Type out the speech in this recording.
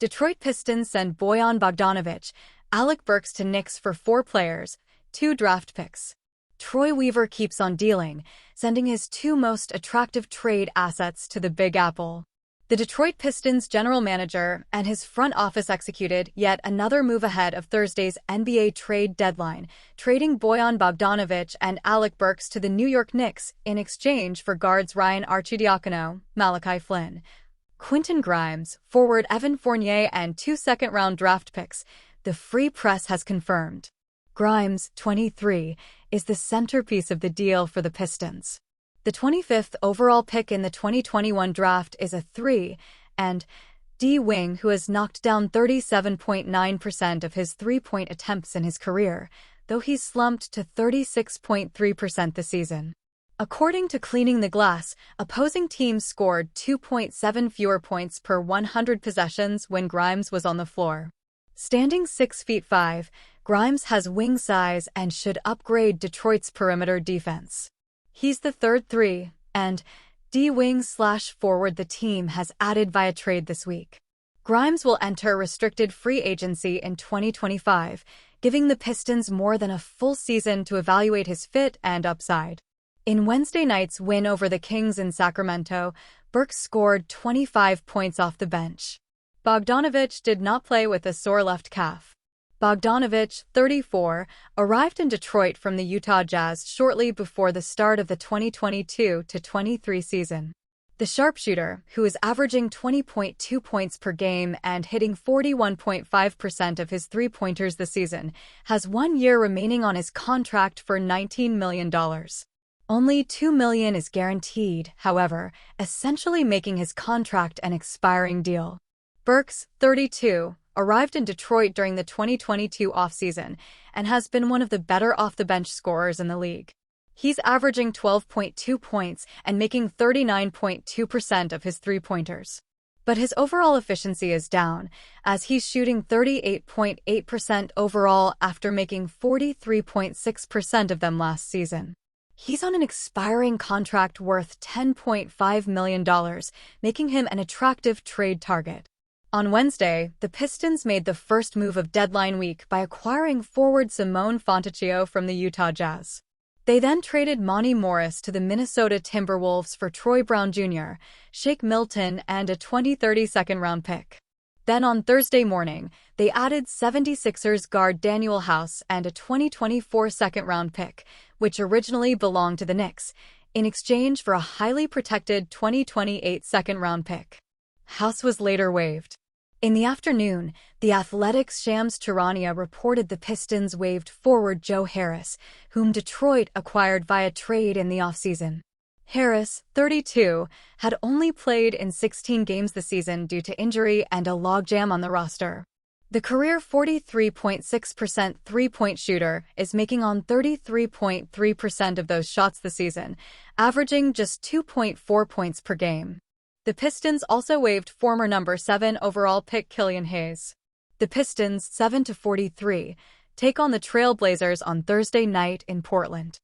Detroit Pistons send Bojan Bogdanovic, Alec Burks to Knicks for 4 players, 2 draft picks. Troy Weaver keeps on dealing, sending his 2 most attractive trade assets to the Big Apple. The Detroit Pistons general manager and his front office executed yet another move ahead of Thursday's NBA trade deadline, trading Bojan Bogdanovic and Alec Burks to the New York Knicks in exchange for guards Ryan Arcidiacono, Malachi Flynn, Quentin Grimes, forward Evan Fournier, and 2 second-round draft picks, the Free Press has confirmed. Grimes, 23, is the centerpiece of the deal for the Pistons. The 25th overall pick in the 2021 draft is a 3, and D. Wing, who has knocked down 37.9% of his three-point attempts in his career, though he's slumped to 36.3% this season. According to Cleaning the Glass, opposing teams scored 2.7 fewer points per 100 possessions when Grimes was on the floor. Standing 6'5", Grimes has wing size and should upgrade Detroit's perimeter defense. He's the third 3 and D wing/forward the team has added via trade this week. Grimes will enter restricted free agency in 2025, giving the Pistons more than a full season to evaluate his fit and upside. In Wednesday night's win over the Kings in Sacramento, Burks scored 25 points off the bench. Bogdanovic did not play with a sore left calf. Bogdanovic, 34, arrived in Detroit from the Utah Jazz shortly before the start of the 2022-23 season. The sharpshooter, who is averaging 20.2 points per game and hitting 41.5% of his three-pointers this season, has 1 year remaining on his contract for $19 million. Only $2 million is guaranteed, however, essentially making his contract an expiring deal. Burks, 32, arrived in Detroit during the 2022 offseason and has been one of the better off-the-bench scorers in the league. He's averaging 12.2 points and making 39.2% of his three-pointers. But his overall efficiency is down, as he's shooting 38.8% overall after making 43.6% of them last season. He's on an expiring contract worth $10.5 million, making him an attractive trade target. On Wednesday, the Pistons made the first move of deadline week by acquiring forward Simone Fontecchio from the Utah Jazz. They then traded Monty Morris to the Minnesota Timberwolves for Troy Brown Jr., Shake Milton, and a 2030 second-round pick. Then on Thursday morning, they added 76ers guard Daniel House and a 2024 second-round pick, which originally belonged to the Knicks, in exchange for a highly protected 2028 second-round pick. House was later waived. In the afternoon, The Athletic's Shams Charania reported the Pistons waived forward Joe Harris, whom Detroit acquired via trade in the offseason. Harris, 32, had only played in 16 games this season due to injury and a logjam on the roster. The career 43.6% three-point shooter is making on 33.3% of those shots this season, averaging just 2.4 points per game. The Pistons also waived former number 7 overall pick Killian Hayes. The Pistons, 7-43, take on the Trail Blazers on Thursday night in Portland.